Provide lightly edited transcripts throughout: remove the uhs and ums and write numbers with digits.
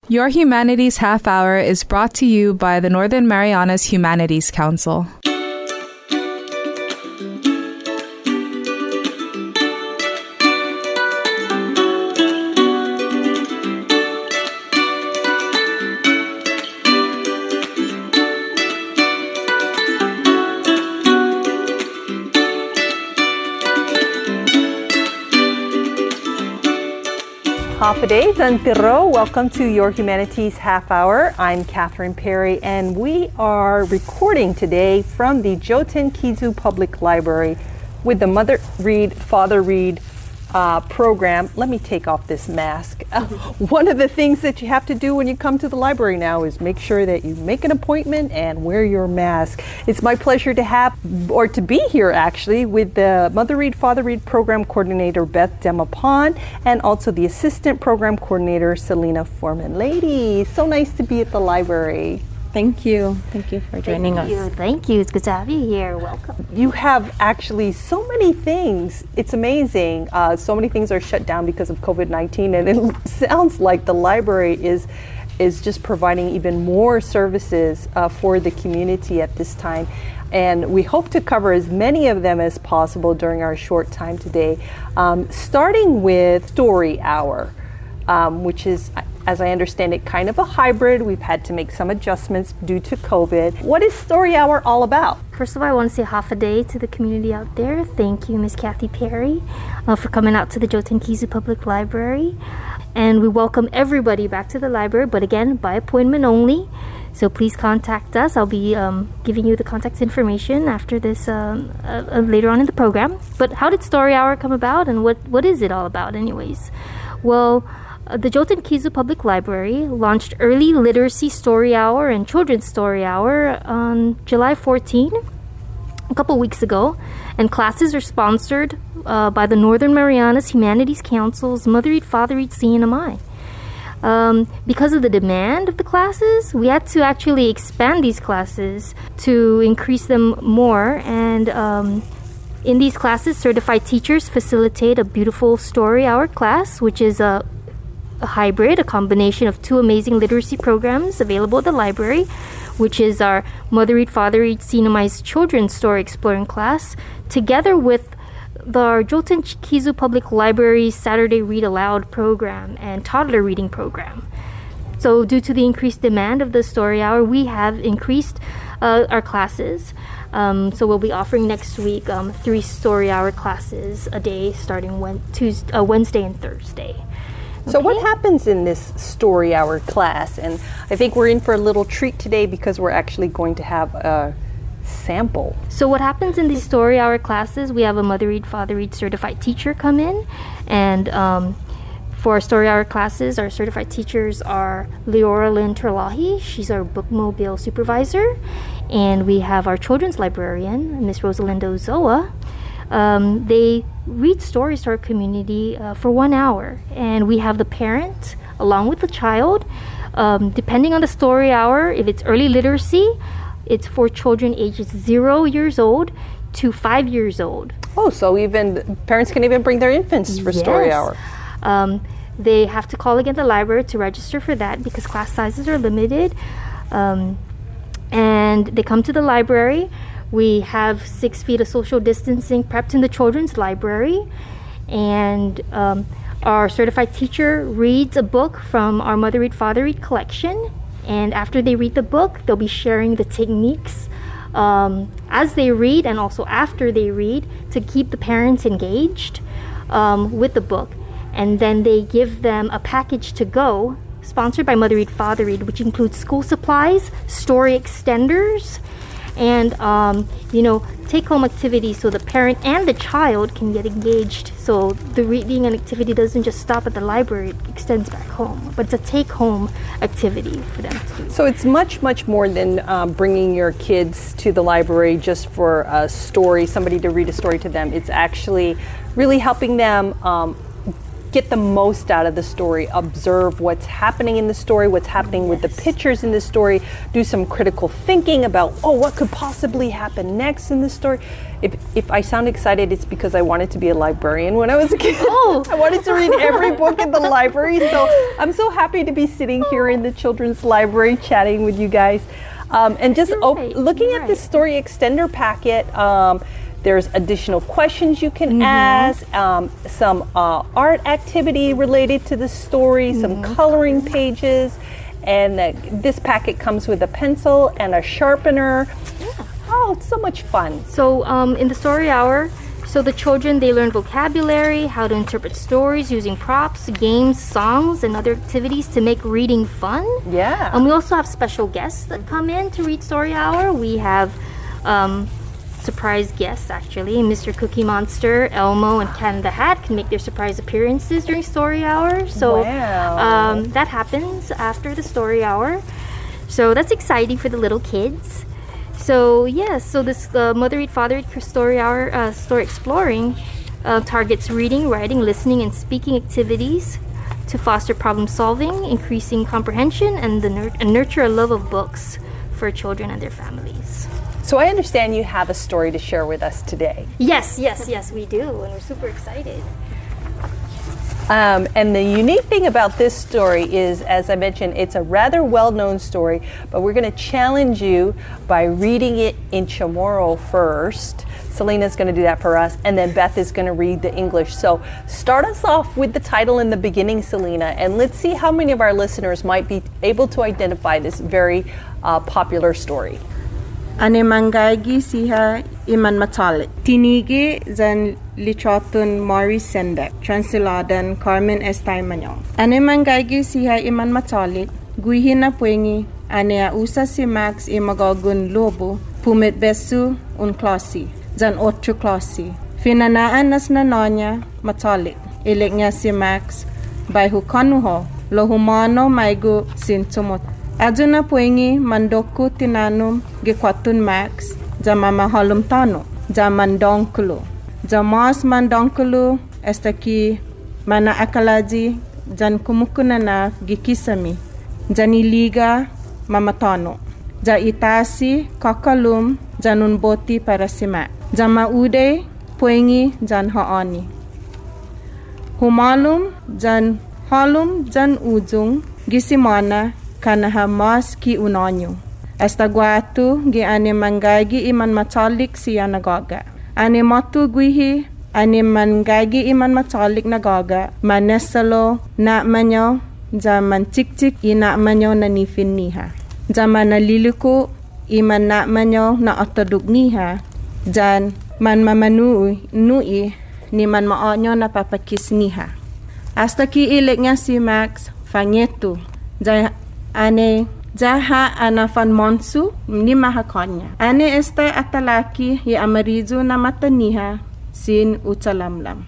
Your Humanities Half-hour is brought to you by the Northern Marianas Humanities Council. Hapaday, Tantiro. Welcome to Your Humanities Half-hour. I'm Catherine Perry, and we are recording today from the Joeten-Kiyu Public Library with the Motheread, Fatheread program. Let me take off this mask. One of the things that you have to do when you come to the library now is make sure that you make an appointment and wear your mask. It's my pleasure to be here actually with the Motheread, Fatheread program coordinator Beth Demapan and also the assistant program coordinator Celina Foreman. Ladies, so nice to be at the library. Thank you. Thank you for joining us. Thank you. It's good to have you here. Welcome. You have actually so many things. It's amazing. So many things are shut down because of COVID-19, and it sounds like the library is just providing even more services for the community at this time. And we hope to cover as many of them as possible during our short time today, starting with Story Hour, which is, as I understand it, kind of a hybrid. We've had to make some adjustments due to COVID. What is Story Hour all about? First of all, I want to say half a day to the community out there. Thank you, Miss Kathy Perry, for coming out to the Joeten-Kiyu Public Library. And we welcome everybody back to the library, but again, by appointment only. So please contact us. I'll be giving you the contact information after this later on in the program. But how did Story Hour come about, and what is it all about anyways? Well, the Joeten-Kiyu Public Library launched Early Literacy Story Hour and Children's Story Hour on July 14, a couple weeks ago, and classes are sponsored by the Northern Marianas Humanities Council's Motheread, Fatheread, CNMI. Because of the demand of the classes, we had to actually expand these classes to increase them more, and in these classes, certified teachers facilitate a beautiful Story Hour class, which is a hybrid, a combination of two amazing literacy programs available at the library, which is our Motheread, Fatheread, CNMI's Children's Story Exploring class, together with the Joeten-Kiyu Public Library's Saturday Read Aloud program and toddler reading program. So due to the increased demand of the Story Hour, we have increased our classes. So we'll be offering next week 3 Story Hour classes a day starting Wednesday and Thursday. So what happens in this Story Hour class? And I think we're in for a little treat today because we're actually going to have a sample. So what happens in these Story Hour classes, we have a Motheread, Fatheread certified teacher come in, and for our Story Hour classes, our certified teachers are Leora Lynn Terlahi. She's our bookmobile supervisor, and we have our children's librarian, Miss Rosalinda Uzoa. They read stories to our community for 1 hour, and we have the parent along with the child. Depending on the Story Hour, if it's early literacy, it's for children ages 0 years old to 5 years old. Oh, so even parents can even bring their infants for Story Hour. They have to call again the library to register for that because class sizes are limited. And they come to the library. We have 6 feet of social distancing prepped in the children's library, and our certified teacher reads a book from our Motheread, Fatheread collection, and after they read the book, they'll be sharing the techniques as they read and also after they read to keep the parents engaged with the book. And then they give them a package to go, sponsored by Motheread, Fatheread, which includes school supplies, story extenders, and take-home activities so the parent and the child can get engaged. So the reading and activity doesn't just stop at the library, it extends back home. But it's a take-home activity for them to do. So it's much, much more than bringing your kids to the library just for a story, somebody to read a story to them. It's actually really helping them get the most out of the story, observe what's happening in the story, what's happening with the pictures in the story, do some critical thinking about, what could possibly happen next in the story. If I sound excited, it's because I wanted to be a librarian when I was a kid. I wanted to read every book in the library, so I'm so happy to be sitting here in the children's library chatting with you guys. And just looking at the story extender packet, there's additional questions you can ask, some art activity related to the story, some coloring pages, and this packet comes with a pencil and a sharpener. Oh, it's so much fun. So in the story hour, so the children, they learn vocabulary, how to interpret stories using props, games, songs, and other activities to make reading fun. Yeah. And we also have special guests that come in to read story hour. We have surprise guests, actually. Mr. Cookie Monster, Elmo, and Cat in the Hat can make their surprise appearances during story hour. So that happens after the story hour. So that's exciting for the little kids. So yes, so this Motheread Fatheread story hour, story exploring, targets reading, writing, listening, and speaking activities to foster problem solving, increasing comprehension, and nurture a love of books for children and their families. So I understand you have a story to share with us today. Yes, we do, and we're super excited. And the unique thing about this story is, as I mentioned, it's a rather well-known story, but we're going to challenge you by reading it in Chamorro first. Celina's going to do that for us, and then Beth is going to read the English. So start us off with the title in the beginning, Celina, and let's see how many of our listeners might be able to identify this very popular story. Ane mangaigi siha iman matalik. Tinigi zan litratun Maurice Sendak. Transiladan Carmen Estaimanyo. Ane mangaigi siha iman matalik. Guihina puengi. Ane a usa si Max imagagun lobo. Pumit besu un klasi. Zan otro klasi. Finanaan nas nanonya matalik. Ilik niya si Max. By hukanuho. Lo humano maigu sintumot. Aduna puengi mandoku tinanum gikwatun Max jama mahalum tano jaman donkulu jamas mandonkulu estaki mana akalaji jan kumukunana gikisami jani liga mamatano ja itasi kakalum janun boti para sima jama ude puengi jan haani humalum jan halum jan ujung gisimana kanaha mas ki unanyo. Esta guatu gi ane mangagi iman matalik siya nagaga. Ane matu guihi ane mangagi iman matalik nagaga. Manesalo na manyo jaman tik ina manyo na nifin niha. Jaman naliliko iman na manyo na ataduk niha. Jan man mamanui nui ni man maonyo na papakis niha. Hasta ki ilik nga si Max fanyetu. Ane jaha anafan monsu ni mahakonya. Ane este atalaki ya amarizu na mataniha sin ucalamlam.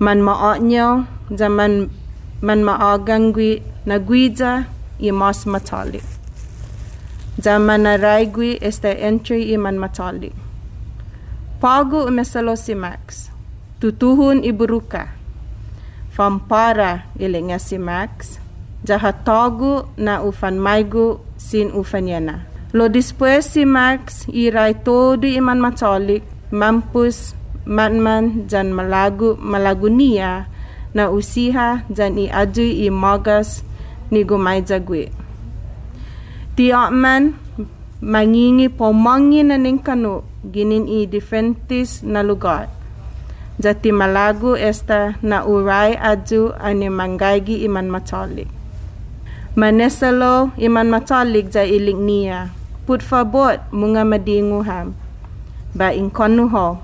Man maonyo zaman man maagangwi na guija i mas matalik. Zaman na raigwi este entry i man matalik. Pago umesalo si Max. Tutuhun iburuka. Fampara ilinga si Max. Jahatagu na ufan maigu sin ufanyana. Lo después si Max iray todo iman matalik mampus manman jan malagu niya na usiha jan i ajuy i magas ni gumay jagwi. Tiyak man mangingi pomangi na ning kanu ginin i diferentes na lugar. Jati malagu esta na uray aju ani manggagi iman matalik. Manesalo iman matalik ja iling niya. Put favor mga madinguham. Ba inkonuho,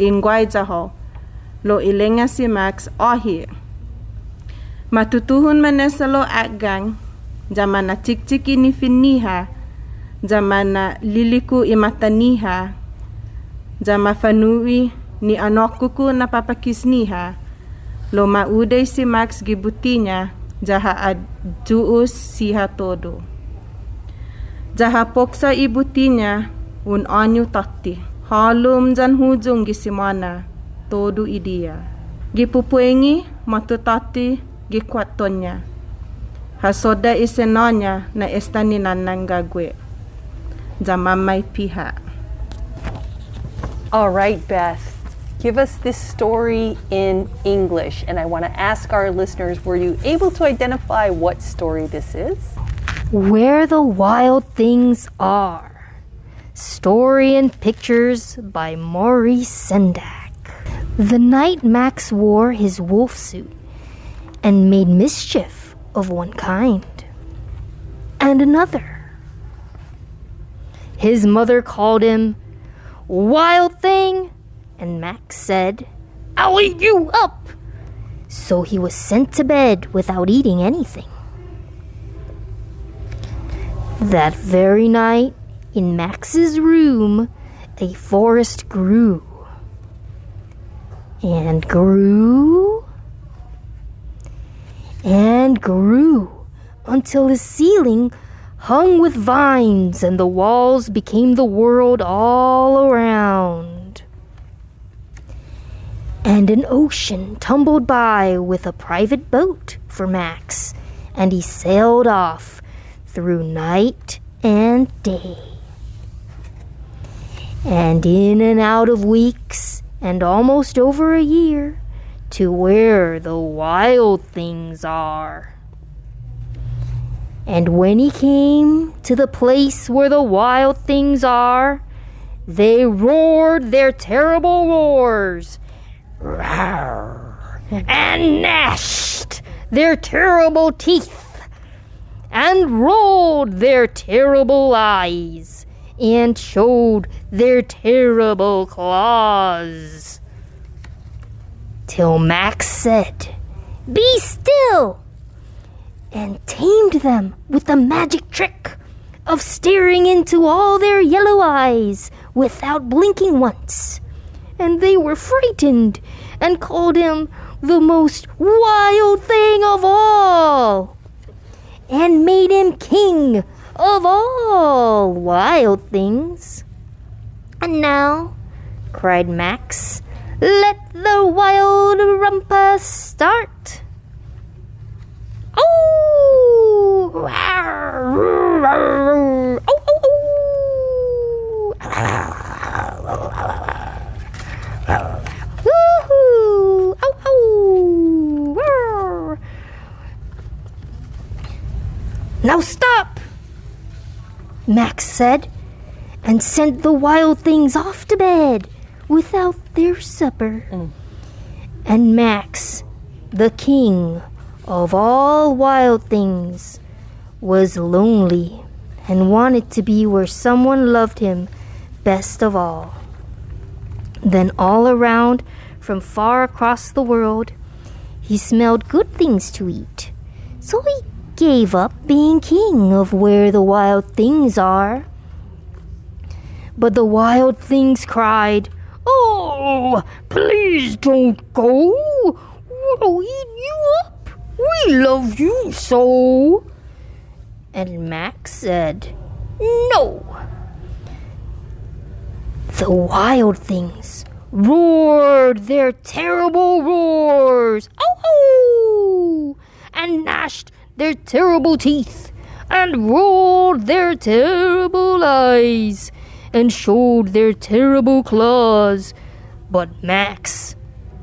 ingway jaho. Lo ilenga si Max ohi. Matutuhun manesalo akgang. Jaman na tik inifin niha. Jaman na liliku imataniha. Jama fanui ni anokkuku na papakis niha. Lo mauday si Max gibutinya. Jaha adjuus siha todo. Jaha poksa ibutinya un anyo tati. Halum jan hujung gisimana todo idia. Gipupuengi matutati gikwatonya. Hasoda isenanya na estaninan ng gagwe. Zamamay piha. All right, Beth. Give us this story in English. And I want to ask our listeners, were you able to identify what story this is? Where the Wild Things Are. Story and pictures by Maurice Sendak. The night Max wore his wolf suit and made mischief of one kind and another. His mother called him Wild Thing, and Max said, "I'll eat you up." So he was sent to bed without eating anything. That very night, in Max's room, a forest grew and grew and grew until the ceiling hung with vines and the walls became the world all around. And an ocean tumbled by with a private boat for Max, and he sailed off through night and day. And in and out of weeks, and almost over a year, to where the wild things are. And when he came to the place where the wild things are, they roared their terrible roars, and gnashed their terrible teeth, and rolled their terrible eyes, and showed their terrible claws. Till Max said, "Be still!" and tamed them with the magic trick of staring into all their yellow eyes without blinking once. And they were frightened and called him the most wild thing of all, and made him king of all wild things. "And now," cried Max, "let the wild rumpus start." Oh! Oh, Woohoo! "Now stop," Max said, and sent the wild things off to bed without their supper. And Max, the king of all wild things, was lonely and wanted to be where someone loved him best of all. Then all around, from far across the world, he smelled good things to eat. So he gave up being king of where the wild things are. But the wild things cried, "Oh, please don't go. We'll eat you up. We love you so." And Max said, "No." The wild things roared their terrible roars, "Oh!" and gnashed their terrible teeth, and rolled their terrible eyes, and showed their terrible claws. But Max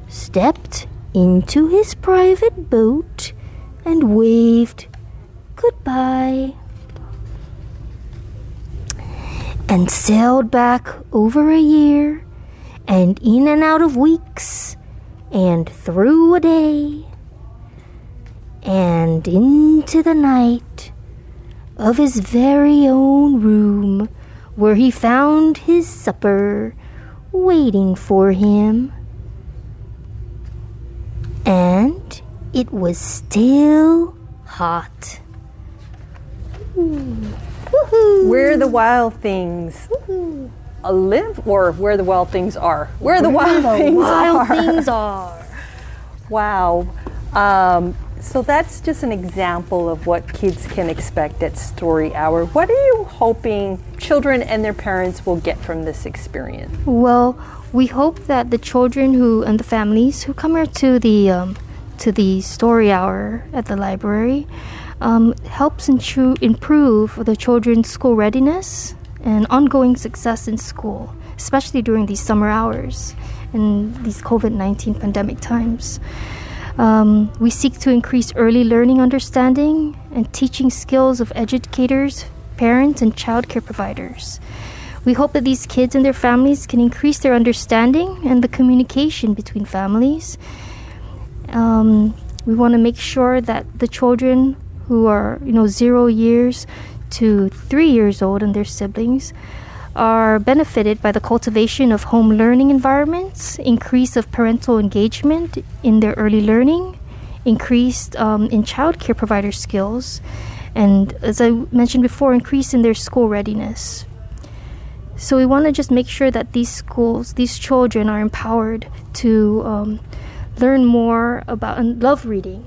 stepped into his private boat and waved goodbye, and sailed back over a year, and in and out of weeks, and through a day, and into the night of his very own room, where he found his supper waiting for him. And it was still hot. Woohoo! Where the wild things live, or where the wild things are? Where the wild things are. Things are. Wow. So that's just an example of what kids can expect at Story Hour. What are you hoping children and their parents will get from this experience? Well, we hope that the children and the families who come here to the Story Hour at the library helps improve the children's school readiness and ongoing success in school, especially during these summer hours and these COVID-19 pandemic times. We seek to increase early learning understanding and teaching skills of educators, parents, and child care providers. We hope that these kids and their families can increase their understanding and the communication between families. We want to make sure that the children who are 0 years to 3 years old and their siblings are benefited by the cultivation of home learning environments, increase of parental engagement in their early learning, increased in child care provider skills, and as I mentioned before, increase in their school readiness. So we want to just make sure that these children are empowered to learn more about and love reading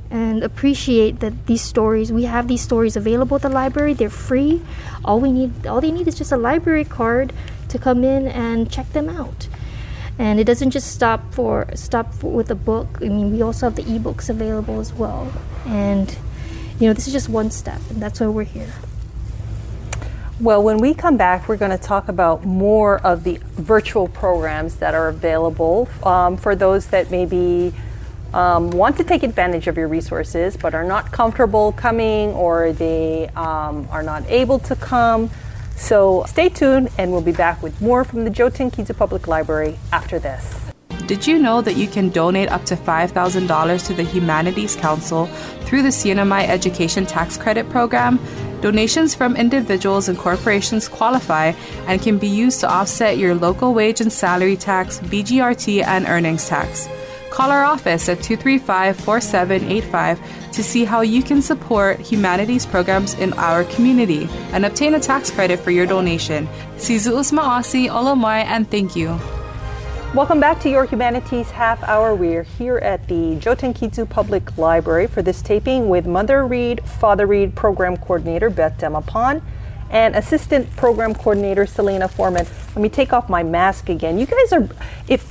and appreciate that we have these stories available at the library. They're free. All they need is just a library card to come in and check them out. And it doesn't just stop with a book. I mean, we also have the ebooks available as well. And this is just one step, and that's why we're here. Well, when we come back, we're going to talk about more of the virtual programs that are available for those that maybe want to take advantage of your resources but are not comfortable coming, or they are not able to come. So stay tuned, and we'll be back with more from the Joeten-Kiyu Public Library after this. Did you know that you can donate up to $5,000 to the Humanities Council through the CNMI Education Tax Credit Program? Donations from individuals and corporations qualify and can be used to offset your local wage and salary tax, BGRT, and earnings tax. Call our office at 235-4785 to see how you can support humanities programs in our community and obtain a tax credit for your donation. Sizuus Maasi, Olomai, and thank you. Welcome back to your Humanities Half-hour. We're here at the Joeten-Kiyu Public Library for this taping with Motheread, Fatheread Program Coordinator Beth Demapan and Assistant Program Coordinator Celina Foreman. Let me take off my mask again. You guys are, if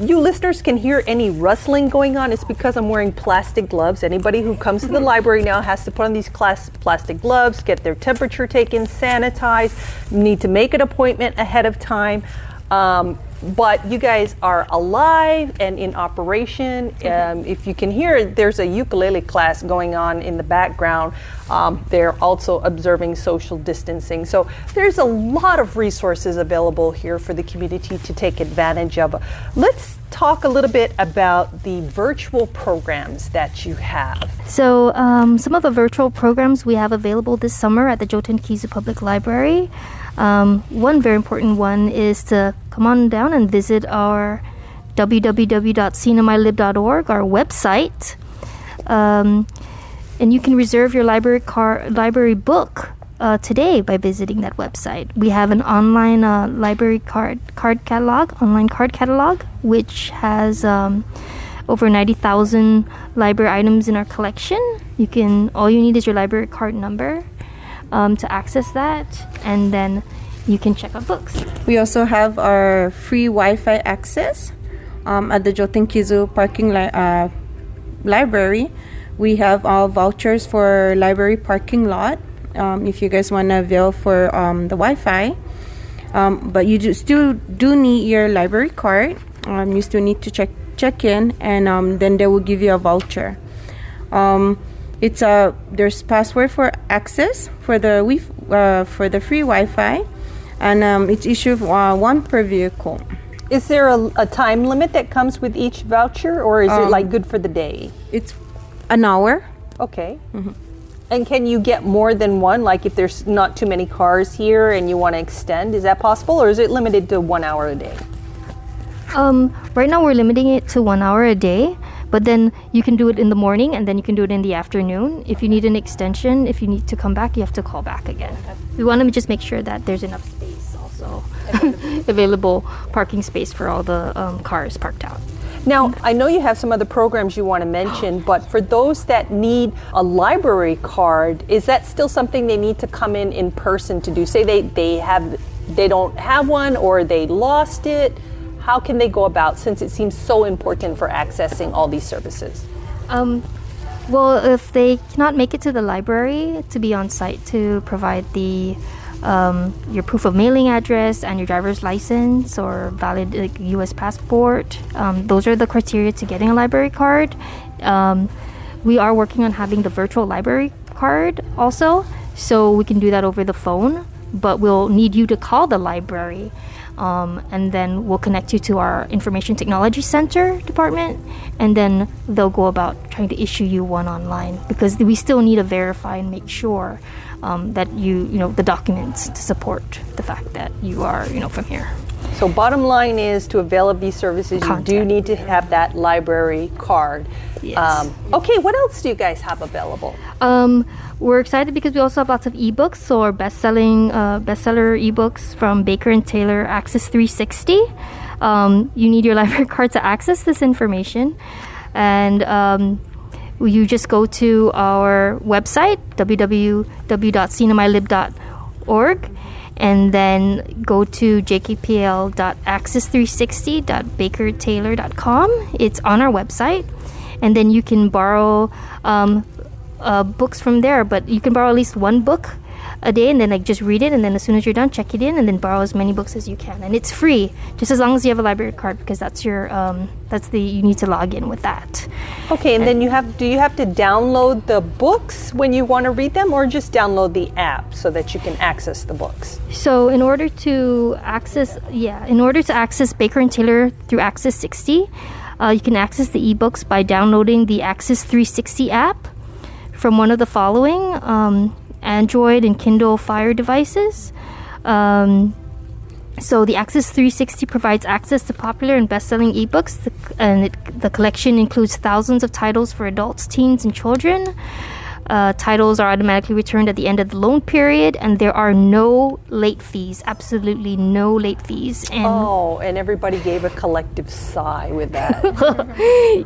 you listeners can hear any rustling going on, it's because I'm wearing plastic gloves. Anybody who comes to the library now has to put on these plastic gloves, get their temperature taken, sanitize, need to make an appointment ahead of time. But you guys are alive and in operation. If you can hear, there's a ukulele class going on in the background. They're also observing social distancing. So there's a lot of resources available here for the community to take advantage of. Let's talk a little bit about the virtual programs that you have. So some of the virtual programs we have available this summer at the Joeten-Kiyu Public Library. One very important one is to come on down and visit our www.cnmilib.org, our website. And you can reserve your library book today by visiting that website. We have an online library card catalog, which has over 90,000 library items in our collection. All you need is your library card number to access that, and then you can check out books. We also have our free Wi-Fi access at the Joeten-Kiyu Parking Library. We have all vouchers for library parking lot if you guys want to avail for the Wi-Fi. But you still do need your library card. You still need to check in, and then they will give you a voucher. There's password for access for the free Wi-Fi, and it's issued one per vehicle. Is there a time limit that comes with each voucher, or is it like good for the day? It's an hour. Okay. Mm-hmm. And can you get more than one? Like if there's not too many cars here and you want to extend, is that possible, or is it limited to 1 hour a day? Right now we're limiting it to 1 hour a day, but then you can do it in the morning and then you can do it in the afternoon. If you need an extension, if you need to come back, you have to call back again. We want to just make sure that there's enough space also, available parking space for all the cars parked out. Now, I know you have some other programs you want to mention, but for those that need a library card, is that still something they need to come in person to do? Say they don't have one or they lost it. How can they go about, since it seems so important for accessing all these services? Well, if they cannot make it to the library, to be on site to provide your proof of mailing address and your driver's license or valid U.S. passport. Those are the criteria to getting a library card. We are working on having the virtual library card also, so we can do that over the phone, but we'll need you to call the library. And then we'll connect you to our Information Technology Center department, and then they'll go about trying to issue you one online, because we still need to verify and make sure that you know the documents to support the fact that you are from here. So bottom line is, to avail of these services, you do need to have that library card. Yes. Okay, what else do you guys have available? We're excited because we also have lots of ebooks. So our bestseller ebooks from Baker and Taylor, Access 360. You need your library card to access this information, and you just go to our website, www.cinamylib.org, and then go to jkpl.access360.bakertaylor.com. It's on our website, and then you can borrow books from there, but you can borrow at least one book a day, and then just read it, and then as soon as you're done, check it in, and then borrow as many books as you can. And it's free, just as long as you have a library card, because that's your you need to log in with that. Okay, and then do you have to download the books when you want to read them, or just download the app so that you can access the books? So in order to access Baker and Taylor through Access 60, you can access the ebooks by downloading the Access 360 app from one of the following Android and Kindle Fire devices. So the Access 360 provides access to popular and best-selling ebooks, the collection includes thousands of titles for adults, teens, and children. Titles are automatically returned at the end of the loan period, and there are no late fees, absolutely no late fees. And everybody gave a collective sigh with that.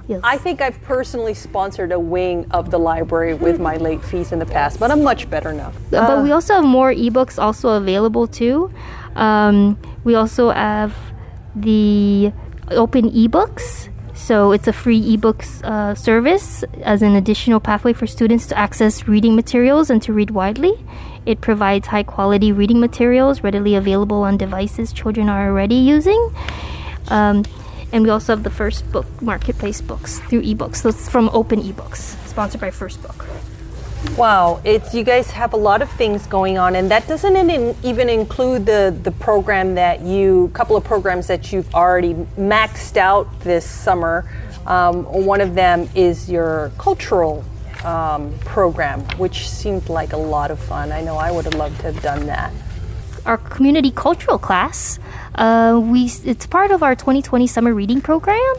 Yes. I think I've personally sponsored a wing of the library with my late fees in the past, but I'm much better now. But we also have more ebooks also available too. We also have the open ebooks. So it's a free ebooks service as an additional pathway for students to access reading materials and to read widely. It provides high-quality reading materials readily available on devices children are already using. And we also have the First Book Marketplace books through ebooks. So it's from Open eBooks, sponsored by First Book. Wow, you guys have a lot of things going on, and that doesn't even include the couple of programs that you've already maxed out this summer. One of them is your cultural program, which seemed like a lot of fun. I know I would have loved to have done that. Our community cultural class, it's part of our 2020 summer reading program,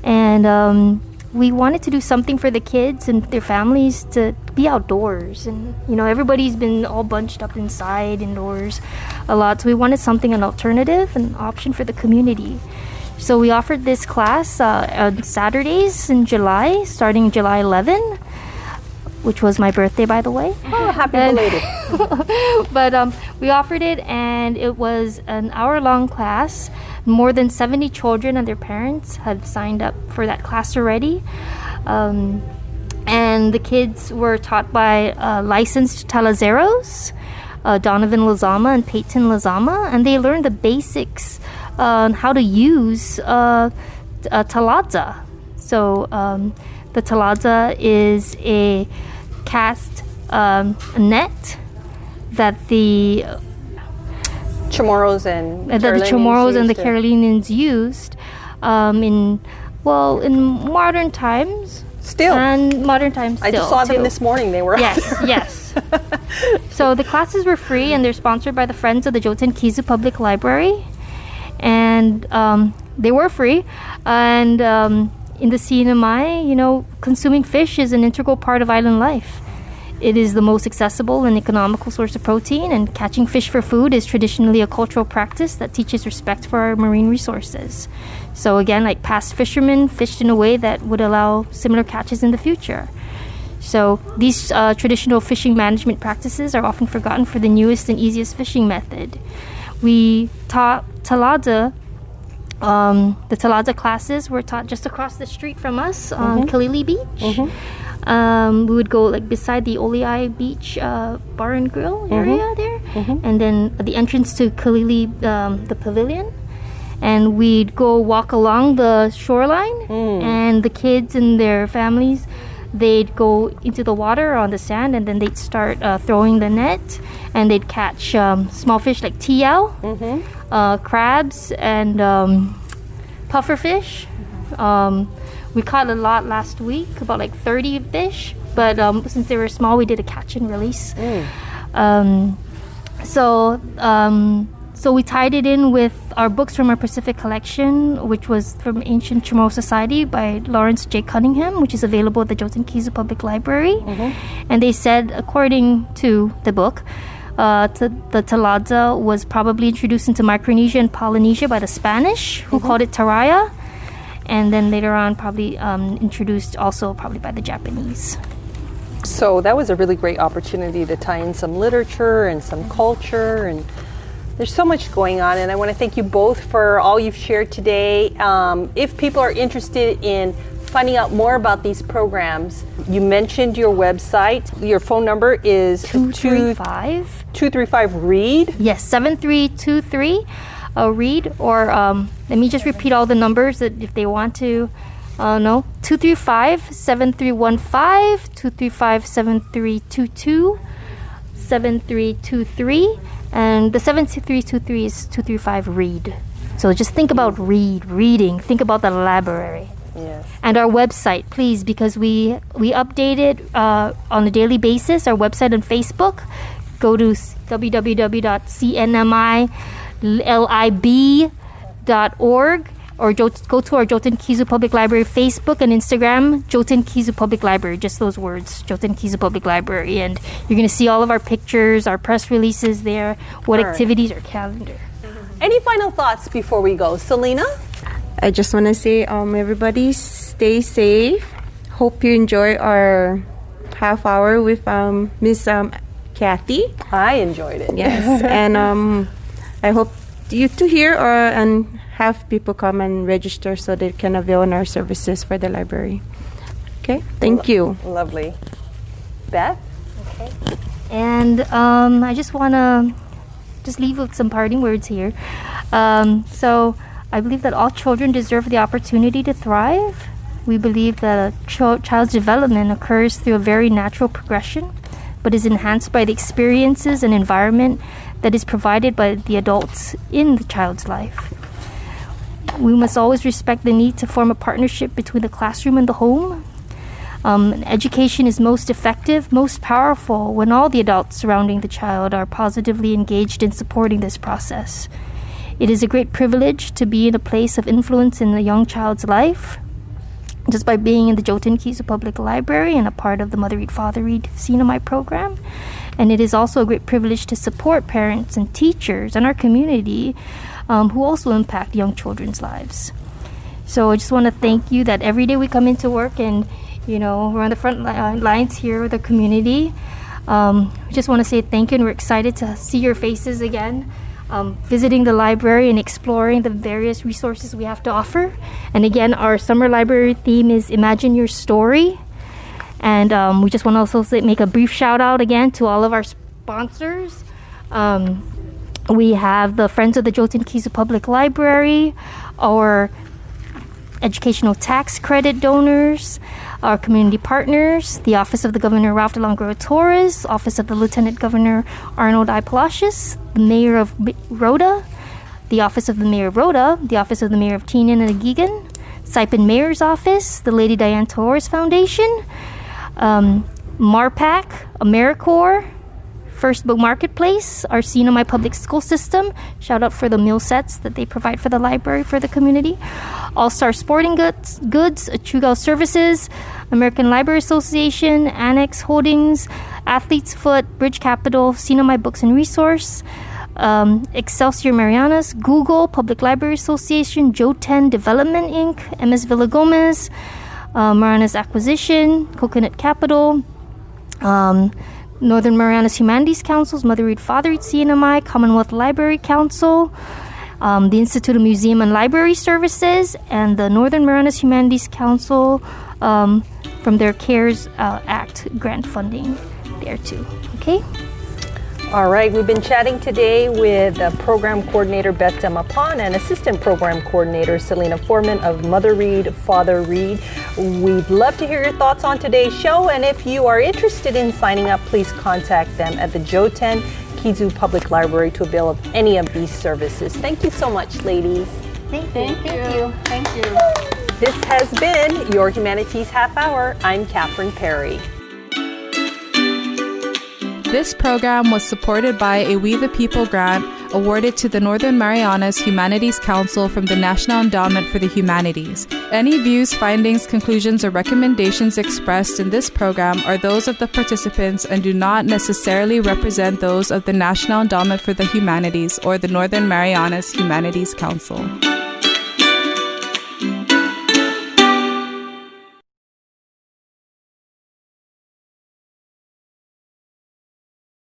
and we wanted to do something for the kids and their families to be outdoors. And, everybody's been all bunched up inside, indoors a lot. So we wanted an alternative, an option for the community. So we offered this class on Saturdays in July, starting July 11, which was my birthday, by the way. Oh, happy belated. But we offered it, and it was an hour-long class. More than 70 children and their parents have signed up for that class already. And the kids were taught by licensed talazeros, Donovan Lazama and Peyton Lazama, and they learned the basics on how to use a talaza. So the talaza is a cast net that the Chamorros and the Carolinians used in modern times. Still. And modern times still. I just saw them this morning. They were Yes. So the classes were free, and they're sponsored by the Friends of the Joeten-Kiyu Public Library. And they were free. And in the CNMI, consuming fish is an integral part of island life. it is the most accessible and economical source of protein, and catching fish for food is traditionally a cultural practice that teaches respect for our marine resources. So again, like past fishermen fished in a way that would allow similar catches in the future. So these traditional fishing management practices are often forgotten for the newest and easiest fishing method. We taught Talada. The Talada classes were taught just across the street from us on Kalili Beach. We would go like beside the Oliai Beach bar and grill area there, and then at the entrance to Kalili, the pavilion. And we'd go walk along the shoreline, and the kids and their families, they'd go into the water on the sand, and then they'd start throwing the net, and they'd catch small fish like tiao, crabs, and pufferfish. We caught a lot last week, about like 30 fish, but since they were small, we did a catch and release. So we tied it in with our books from our Pacific collection, which was from Ancient Chamorro Society by Lawrence J. Cunningham, which is available at the Joeten-Kiyu Public Library. And they said, according to the book, the Talada was probably introduced into Micronesia and Polynesia by the Spanish, who called it taraya, and then later on probably introduced also probably by the Japanese. So that was a really great opportunity to tie in some literature and some culture, and there's so much going on, and I want to thank you both for all you've shared today. If people are interested in finding out more about these programs, you mentioned your website. Your phone number is 235-READ? Yes, 7323 READ, or let me just repeat all the numbers that if they want to know. 235-7315, 235-7322, 7323. And the 7323 is 235-READ. So just think about reading. Think about the library. Yes. And our website, please, because we update it on a daily basis. Our website and Facebook. Go to www.cnmilib.org, or go to our Joeten-Kiyu Public Library Facebook and Instagram, Joeten-Kiyu Public Library, just those words, Joeten-Kiyu Public Library. And you're going to see all of our pictures, our press releases there, what activities, our calendar. Any final thoughts before we go? Celina? I just want to say, everybody stay safe. Hope you enjoy our half hour with Miss Kathy. I enjoyed it. Yes, and I hope you to hear and have people come and register so they can avail on our services for the library. Okay, thank you. Lovely. Beth? Okay. And I just want to leave with some parting words here. So I believe that all children deserve the opportunity to thrive. We believe that a child's development occurs through a very natural progression, but is enhanced by the experiences and environment that is provided by the adults in the child's life. We must always respect the need to form a partnership between the classroom and the home. Education is most effective, most powerful when all the adults surrounding the child are positively engaged in supporting this process. It is a great privilege to be in a place of influence in a young child's life. Just by being in the Joeten-Kiyu Public Library and a part of the Motheread Fatheread CNMI program. And it is also a great privilege to support parents and teachers and our community who also impact young children's lives. So I just want to thank you that every day we come into work and, we're on the front lines here with the community. We just want to say thank you, and we're excited to see your faces again, visiting the library and exploring the various resources we have to offer. And again, our summer library theme is Imagine Your Story. And we just want to also make a brief shout out again to all of our sponsors. We have the Friends of the Joeten-Kiyu Public Library, our educational tax credit donors, our community partners, the Office of the Governor Ralph Delongro Torres, Office of the Lieutenant Governor Arnold I. Palacios, the Mayor of Rhoda, the Office of the Mayor of Rhoda, the Office of the Mayor of Teenan and Agigan, Saipan Mayor's Office, the Lady Diane Torres Foundation, MARPAC, AmeriCorps, First Book Marketplace, our CNMI Public School System. Shout out for the meal sets that they provide for the library, for the community. All Star Sporting Goods, Achugao Services, American Library Association, Annex Holdings, Athlete's Foot, Bridge Capital, CNMI Books and Resource, Excelsior Marianas, Google, Public Library Association, Joeten Development Inc., MS Villagomez, Marianas Acquisition, Coconut Capital, Northern Marianas Humanities Councils, Motheread, Fatheread, CNMI, Commonwealth Library Council, the Institute of Museum and Library Services, and the Northern Marianas Humanities Council from their CARES Act grant funding there too. Okay? All right, we've been chatting today with Program Coordinator Beth Demapan and Assistant Program Coordinator Celina Foreman of Motheread, Fatheread. We'd love to hear your thoughts on today's show, and if you are interested in signing up, please contact them at the Joeten-Kiyu Public Library to avail of any of these services. Thank you so much, ladies. Thank you. Thank you. This has been your Humanities Half Hour. I'm Catherine Perry. This program was supported by a We the People grant awarded to the Northern Marianas Humanities Council from the National Endowment for the Humanities. Any views, findings, conclusions, or recommendations expressed in this program are those of the participants and do not necessarily represent those of the National Endowment for the Humanities or the Northern Marianas Humanities Council.